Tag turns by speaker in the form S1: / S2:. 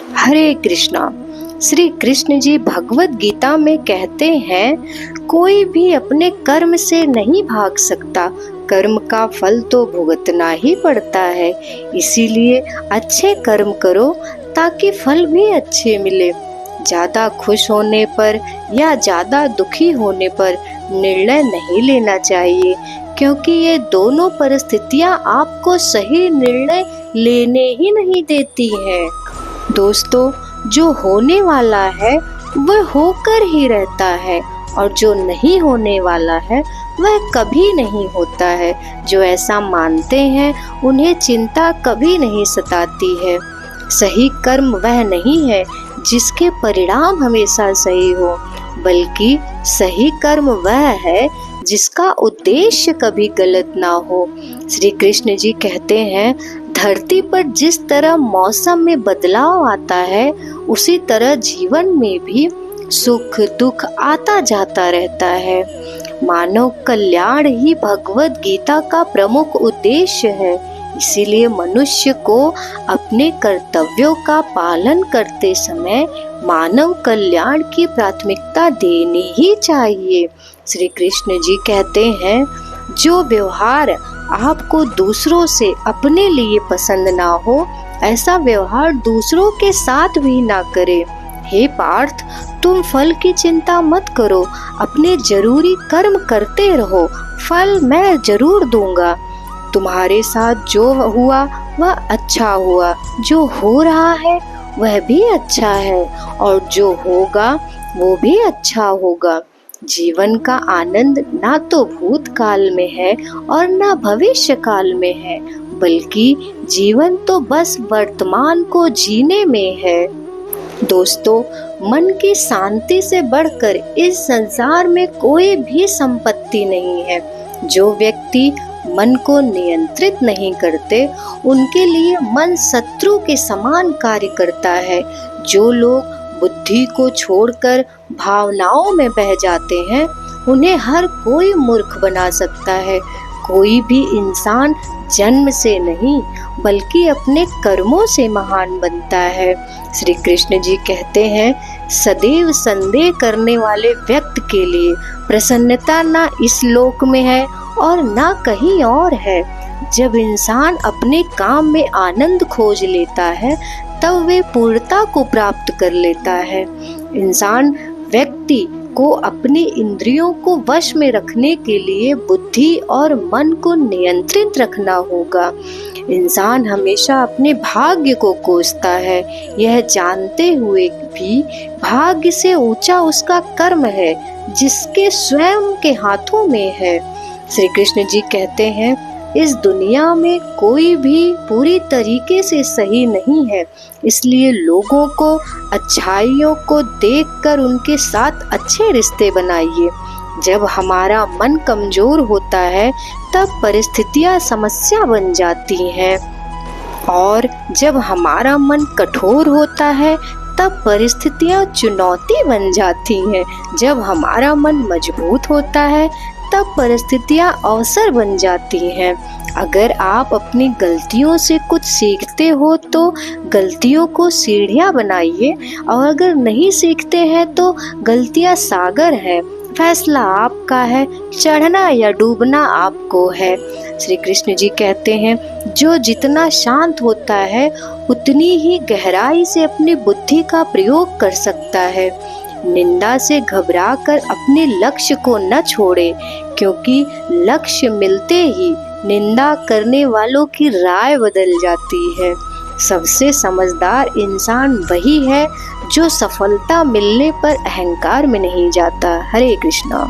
S1: हरे कृष्णा। श्री कृष्ण जी भगवत गीता में कहते हैं, कोई भी अपने कर्म से नहीं भाग सकता, कर्म का फल तो भुगतना ही पड़ता है। इसीलिए अच्छे कर्म करो ताकि फल भी अच्छे मिले। ज्यादा खुश होने पर या ज्यादा दुखी होने पर निर्णय नहीं लेना चाहिए, क्योंकि ये दोनों परिस्थितियां आपको सही निर्णय लेने ही नहीं देती हैं। दोस्तों, जो होने वाला है वह होकर ही रहता है, और जो नहीं होने वाला है वह कभी नहीं होता है। जो ऐसा मानते हैं उन्हें चिंता कभी नहीं सताती है। सही कर्म वह नहीं है जिसके परिणाम हमेशा सही हो, बल्कि सही कर्म वह है जिसका उद्देश्य कभी गलत ना हो। श्री कृष्ण जी कहते हैं, धरती पर जिस तरह मौसम में बदलाव आता है, उसी तरह जीवन में भी सुख दुख आता जाता रहता है। मानव कल्याण ही भगवत गीता का प्रमुख उद्देश्य है। इसीलिए मनुष्य को अपने कर्तव्यों का पालन करते समय मानव कल्याण की प्राथमिकता देनी ही चाहिए। श्री कृष्ण जी कहते हैं, जो व्यवहार आपको दूसरों से अपने लिए पसंद ना हो, ऐसा व्यवहार दूसरों के साथ भी ना करें। हे पार्थ, तुम फल की चिंता मत करो, अपने जरूरी कर्म करते रहो, फल मैं जरूर दूंगा। तुम्हारे साथ जो हुआ वह अच्छा हुआ, जो हो रहा है वह भी अच्छा है, और जो होगा वो भी अच्छा होगा। जीवन का आनंद ना तो भूतकाल में है और ना भविष्य काल में है, बल्कि जीवन तो बस वर्तमान को जीने में है। दोस्तों, मन की शांति से बढ़कर इस संसार में कोई भी संपत्ति नहीं है। जो व्यक्ति मन को नियंत्रित नहीं करते, उनके लिए मन शत्रु के समान कार्य करता है। जो लोग बुद्धि को छोड़कर भावनाओं में बह जाते हैं, उन्हें हर कोई मूर्ख बना सकता है। कोई भी इंसान जन्म से नहीं, बल्कि अपने कर्मों से महान बनता है। श्री कृष्ण जी कहते हैं, सदैव संदेह करने वाले व्यक्ति के लिए प्रसन्नता ना इस लोक में है और ना कहीं और है। जब इंसान अपने काम में आनंद खोज लेता है, तब वे पूर्णता को प्राप्त कर लेता है। इंसान व्यक्ति को अपनी इंद्रियों को वश में रखने के लिए बुद्धि और मन को नियंत्रित रखना होगा। इंसान हमेशा अपने भाग्य को कोसता है, यह जानते हुए भी भाग्य से ऊंचा उसका कर्म है, जिसके स्वयं के हाथों में है। श्री कृष्ण जी कहते हैं, इस दुनिया में कोई भी पूरी तरीके से सही नहीं है, इसलिए लोगों को अच्छाइयों को देखकर उनके साथ अच्छे रिश्ते बनाइए। जब हमारा मन कमजोर होता है, तब परिस्थितियां समस्या बन जाती हैं, और जब हमारा मन कठोर होता है, तब परिस्थितियां चुनौती बन जाती हैं। जब हमारा मन मजबूत होता है, तब परिस्थितियां अवसर बन जाती हैं। अगर आप अपनी गलतियों से कुछ सीखते हो तो गलतियों को सीढ़ियां बनाइए, और अगर नहीं सीखते हैं तो गलतियां सागर है। फैसला आपका है, चढ़ना या डूबना आपको है। श्री कृष्ण जी कहते हैं, जो जितना शांत होता है उतनी ही गहराई से अपनी बुद्धि का प्रयोग कर सकता है। निंदा से घबराकर अपने लक्ष्य को न छोड़े, क्योंकि लक्ष्य मिलते ही निंदा करने वालों की राय बदल जाती है। सबसे समझदार इंसान वही है जो सफलता मिलने पर अहंकार में नहीं जाता। हरे कृष्णा।